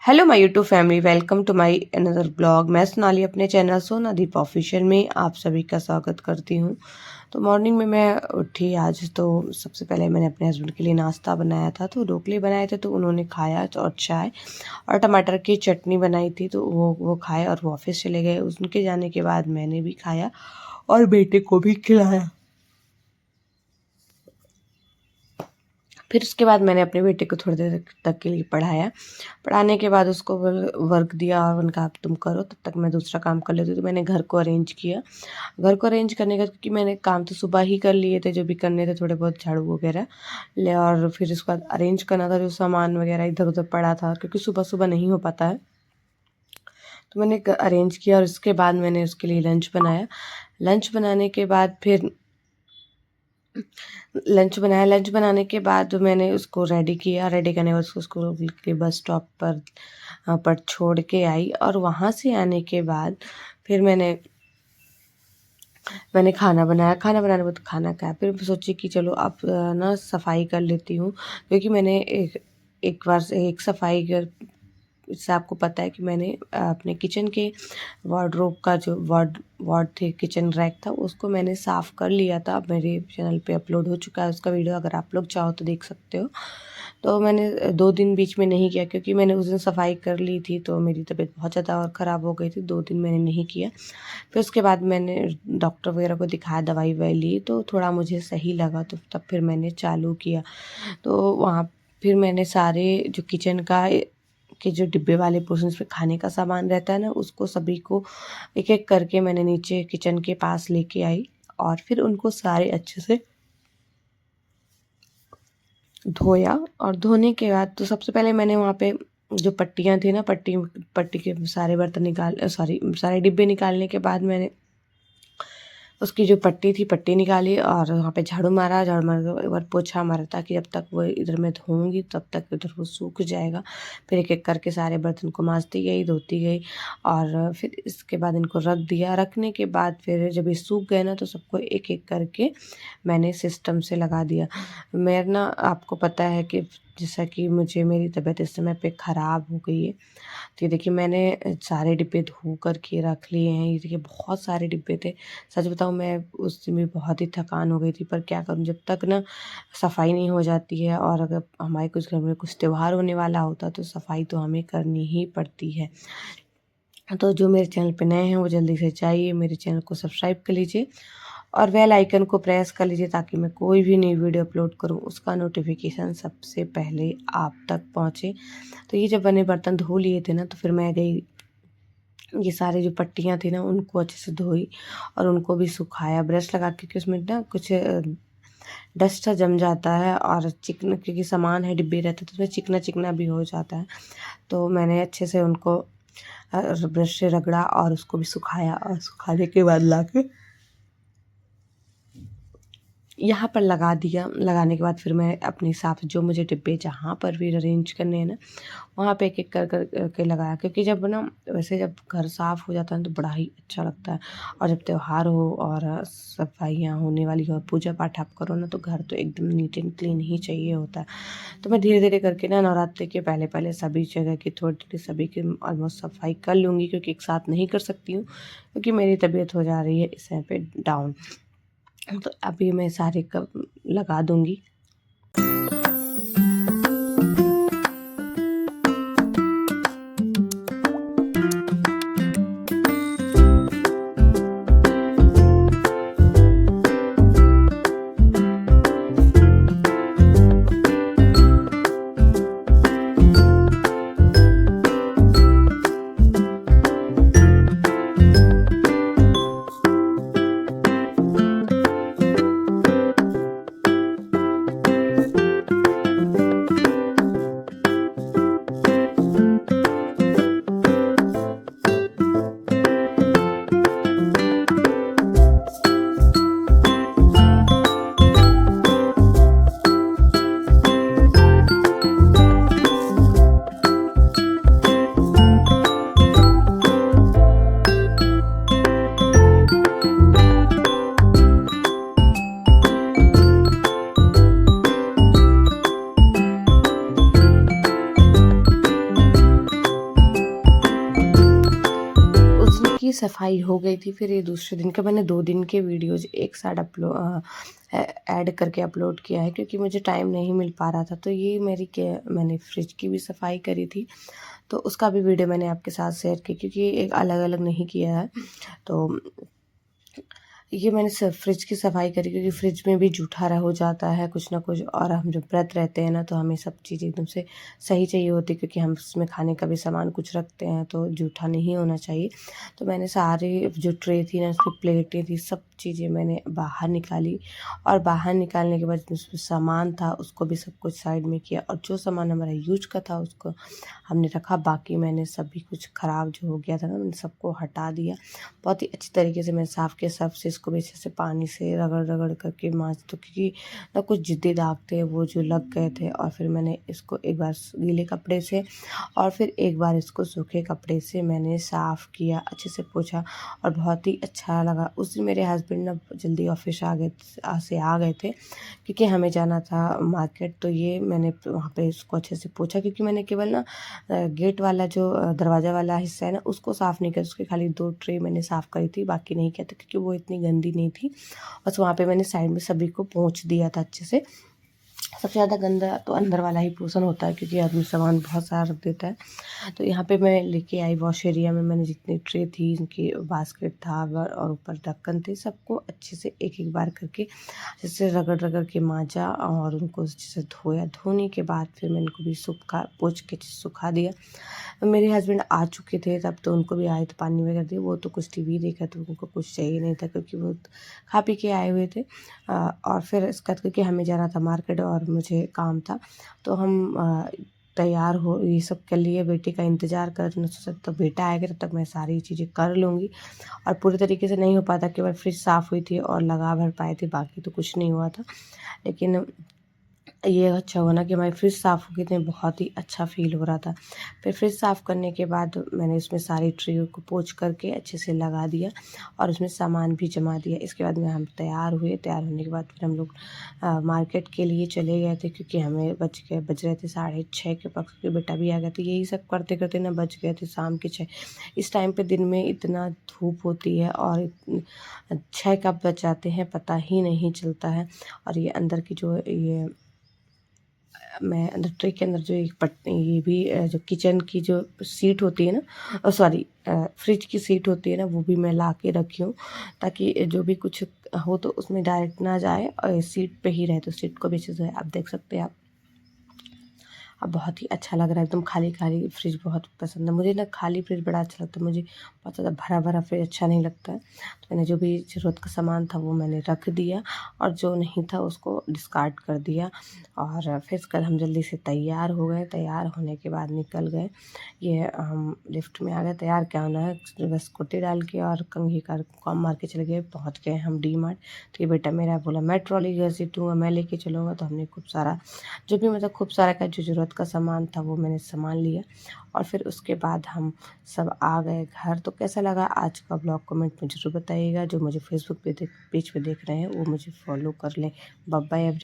Hello my YouTube family, welcome to my another blog. मैं सोनाली अपने channel सोनादीप official में आप सभी का स्वागत करती हूँ। तो मॉर्निंग में मैं उठी आज, तो सबसे पहले मैंने अपने हस्बैंड के लिए नाश्ता बनाया था। तो ढोकले बनाए थे तो उन्होंने खाया, और चाय और टमाटर की चटनी बनाई थी तो वो खाए और वो ऑफिस चले गए। उनके जाने के बाद मैंने भी खाया और बेटे को भी खिलाया। फिर उसके बाद मैंने अपने बेटे को थोड़ी देर तक के लिए पढ़ाया। पढ़ाने के बाद उसको वर्क दिया और उनका अब तुम करो, तब तक मैं दूसरा काम कर लेती हूँ। तो मैंने घर को अरेंज किया। घर को अरेंज करने का, क्योंकि मैंने काम तो सुबह ही कर लिए थे, जो भी करने थे थोड़े बहुत झाड़ू वगैरह ले, और फिर उसके बाद अरेंज करना था जो सामान वगैरह इधर उधर पड़ा था, क्योंकि सुबह सुबह नहीं हो पाता है। तो मैंने अरेंज किया और उसके बाद मैंने उसके लिए लंच बनाया। लंच बनाने के बाद फिर लंच बनाया। लंच बनाने के बाद मैंने उसको रेडी किया। रेडी करने के बाद उसको स्कूल के बस स्टॉप पर छोड़ के आई, और वहाँ से आने के बाद फिर मैंने खाना बनाया। खाना बनाने के बाद खाना खाया। फिर सोची कि चलो अब ना सफाई कर लेती हूँ, क्योंकि मैंने एक बार से एक सफाई कर, इससे आपको पता है कि मैंने अपने किचन के वार्डरोब का जो वार्ड थे, किचन रैक था, उसको मैंने साफ़ कर लिया था। अब मेरे चैनल पे अपलोड हो चुका है उसका वीडियो, अगर आप लोग चाहो तो देख सकते हो। तो मैंने 2 दिन बीच में नहीं किया, क्योंकि मैंने उस दिन सफाई कर ली थी तो मेरी तबीयत बहुत ज़्यादा और ख़राब हो गई थी। 2 दिन मैंने नहीं किया। फिर उसके बाद मैंने डॉक्टर वगैरह को दिखाया, दवाई ववाई ली, तो थोड़ा मुझे सही लगा, तो तब फिर मैंने चालू किया। तो वहाँ फिर मैंने सारे जो किचन का के जो डिब्बे वाले पोर्शन पे खाने का सामान रहता है ना, उसको सभी को एक एक करके मैंने नीचे किचन के पास लेके आई, और फिर उनको सारे अच्छे से धोया। और धोने के बाद तो सबसे पहले मैंने वहाँ पे जो पट्टियाँ थी ना, पट्टी पट्टी के सारे बर्तन सारे डिब्बे निकालने के बाद मैंने उसकी जो पट्टी थी, पट्टी निकाली और वहाँ पे झाड़ू मारा। झाड़ू मार के एक बार पोछा मारा, ताकि जब तक वो इधर मैं धोऊँगी तब तक उधर वो सूख जाएगा। फिर एक-एक करके सारे बर्तन को माँजती गई, धोती गई, और फिर इसके बाद इनको रख दिया। रखने के बाद फिर जब ये सूख गए ना, तो सबको एक-एक करके मैंने सिस्टम से लगा दिया। मैं ना, आपको पता है कि जैसा कि मेरी तबीयत इस समय पे ख़राब हो गई है। तो ये देखिए, मैंने सारे डिब्बे धो कर के रख लिए हैं। ये देखिए, बहुत सारे डिब्बे थे। सच बताऊँ, मैं उस दिन भी बहुत ही थकान हो गई थी, पर क्या करूँ, जब तक ना सफाई नहीं हो जाती है, और अगर हमारे कुछ घर में कुछ त्योहार होने वाला होता, तो सफाई तो हमें करनी ही पड़ती है। तो जो मेरे चैनल पे नए हैं वो जल्दी से जाइए, मेरे चैनल को सब्सक्राइब कर लीजिए और बेल आइकन को प्रेस कर लीजिए, ताकि मैं कोई भी नई वीडियो अपलोड करूँ उसका नोटिफिकेशन सबसे पहले आप तक पहुँचे। तो ये जब मैंने बर्तन धो लिए थे ना, तो फिर मैं गई, ये सारी जो पट्टियाँ थी ना उनको अच्छे से धोई और उनको भी सुखाया ब्रश लगा के, क्योंकि उसमें ना कुछ डस्ट सा जम जाता है, और चिकन, क्योंकि सामान है, डिब्बे रहते तो उसमें चिकना चिकना भी हो जाता है। तो मैंने अच्छे से उनको ब्रश से रगड़ा और उसको भी सुखाया, और सुखाने के बाद लाके यहाँ पर लगा दिया। लगाने के बाद फिर मैं अपने हिसाब से जो मुझे डिब्बे जहाँ पर भी अरेंज करने हैं ना, वहाँ पे एक-एक कर के लगाया, क्योंकि जब ना, वैसे जब घर साफ़ हो जाता है तो बड़ा ही अच्छा लगता है। और जब त्योहार हो और सफाइयाँ होने वाली हो और पूजा पाठ आप करो ना, तो घर तो एकदम नीट एंड क्लीन ही चाहिए होता है। तो मैं धीरे-धीरे करके ना, नवरात्रि के पहले-पहले सभी जगह की थोड़ी-थोड़ी सभी की ऑलमोस्ट सफाई कर लूँगी, क्योंकि एक साथ नहीं कर सकती हूँ, क्योंकि मेरी तबीयत हो जा रही है इस समय पे डाउन। तो अभी मैं सारे कप लगा दूँगी। सफाई हो गई थी। फिर ये दूसरे दिन का मैंने 2 दिन के वीडियोज़ एक साथ ऐड करके अपलोड किया है, क्योंकि मुझे टाइम नहीं मिल पा रहा था। तो ये मैंने फ्रिज की भी सफाई करी थी, तो उसका भी वीडियो मैंने आपके साथ शेयर की, क्योंकि एक अलग-अलग नहीं किया है। तो ये मैंने फ्रिज की सफाई करी, क्योंकि फ्रिज में भी जूठा हो जाता है कुछ ना कुछ, और हम जब व्रत रहते हैं ना, तो हमें सब चीज़ एकदम से सही चाहिए होती है, क्योंकि हम उसमें खाने का भी सामान कुछ रखते हैं तो जूठा नहीं होना चाहिए। तो मैंने सारी जो ट्रे थी ना, उसकी प्लेटें थी, सब चीज़ें मैंने बाहर निकाली, और बाहर निकालने के बाद उसमें सामान था उसको भी सब कुछ साइड में किया, और जो सामान हमारा यूज का था उसको हमने रखा। बाकी मैंने सभी कुछ ख़राब जो हो गया था ना, मैंने सबको हटा दिया। बहुत ही अच्छी तरीके से मैंने साफ़ किया, सब से इसको भी अच्छे से पानी से रगड़-रगड़ करके माँज दो, क्योंकि ना कुछ ज़िद्दी दाग थे वो जो लग गए थे। और फिर मैंने इसको एक बार गीले कपड़े से और फिर एक बार इसको सूखे कपड़े से मैंने साफ़ किया, अच्छे से पोंछा, और बहुत ही अच्छा लगा। उस दिन मेरे हस्बैंड ना जल्दी ऑफ़िस आ गए थे, क्योंकि हमें जाना था मार्केट। तो ये मैंने वहाँ पे इसको अच्छे से पोंछा, क्योंकि मैंने केवल ना गेट वाला जो दरवाज़ा वाला हिस्सा है ना, उसको साफ़ नहीं किया, उसके खाली 2 ट्रे मैंने साफ़ करी थी, बाकी नहीं किया था, क्योंकि वो इतनी गंदी नहीं थी। बस वहाँ पे मैंने साइड में सभी को पोंछ दिया था अच्छे से। सबसे ज़्यादा गंदा तो अंदर वाला ही पोर्शन होता है, क्योंकि आदमी सामान बहुत सारा रख देता है। तो यहाँ पे मैं लेके आई वॉश एरिया में, मैंने जितनी ट्रे थी, इनकी बास्केट था और ऊपर ढक्कन थे, सबको अच्छे से एक-एक बार करके जैसे रगड़-रगड़ के माँजा, और उनको अच्छे से धोया। धोने के बाद फिर मैंने इनको भी पोंछ के सुखा दिया। मेरे हस्बैंड आ चुके थे तब, तो उनको भी आए थे, पानी वगैरह दिए। वो तो कुछ टीवी देख रहे थे, उनको कुछ चाहिए नहीं था, क्योंकि वो खा पी के आए हुए थे। और फिर इसके बाद, क्योंकि हमें जाना था मार्केट और मुझे काम था, तो हम तैयार हो ये सब कर लिए, बेटे का इंतज़ार कर रहे थे। सोचा तो बेटा आएगा तब तक मैं सारी चीज़ें कर लूँगी, और पूरी तरीके से नहीं हो पाता, केवल फ्रिज साफ़ हुई थी और लगा भर पाए थे, बाकी तो कुछ नहीं हुआ था। लेकिन ये अच्छा हुआ ना कि हमारी फ्रिज साफ़ हो गई, तो बहुत ही अच्छा फ़ील हो रहा था। फिर फ्रिज साफ़ करने के बाद मैंने उसमें सारी ट्रे को पोंछ करके अच्छे से लगा दिया, और उसमें सामान भी जमा दिया। इसके बाद में हम तैयार हुए। तैयार होने के बाद फिर हम लोग मार्केट के लिए चले गए थे, क्योंकि हमें बज रहे थे 6:30 के पक्ष, क्योंकि बेटा भी आ गया था। यही सब करते-करते ना बज गए थे शाम के 6। इस टाइम पे दिन में इतना धूप होती है, और 6 कब बज जाते हैं पता ही नहीं चलता है। और ये अंदर की जो ये मैं अंदर ट्रे के अंदर जो एक ये भी जो किचन की जो सीट होती है ना, सॉरी, फ्रिज की सीट होती है ना, वो भी मैं ला के रखी हूँ, ताकि जो भी कुछ हो तो उसमें डायरेक्ट ना जाए, और सीट पे ही रहे, तो सीट को भी अच्छे से आप देख सकते हैं आप। अब बहुत ही अच्छा लग रहा है, एकदम खाली-खाली फ्रिज बहुत पसंद है मुझे ना, खाली फ्रिज बड़ा अच्छा लगता है मुझे, बहुत ज़्यादा भरा-भरा फ्रिज अच्छा नहीं लगता है। तो मैंने जो भी ज़रूरत का सामान था वो मैंने रख दिया, और जो नहीं था उसको डिस्कार्ड कर दिया। और फिर कल हम जल्दी से तैयार हो गए, तैयार होने के बाद निकल गए। ये हम लिफ्ट में आ गए, तैयार क्या होना है, बस कुर्ती डाल के और कंघी का कॉम मार के चले गए, पहुँच गए हम डी मार्ट। तो ये बेटा मेरा बोला मैं ट्रॉली घसीटूँगा, मैं लेके चलूँगा, तो हमने खूब सारा जो भी मतलब खूब सारा का जो ज़रूरत का सामान था वो मैंने सामान लिया, और फिर उसके बाद हम सब आ गए घर। तो कैसा लगा आज का ब्लॉग कमेंट में ज़रूर बताइएगा। जो मुझे फेसबुक पे पेज पे देख रहे हैं वो मुझे फॉलो कर लें। Bye bye.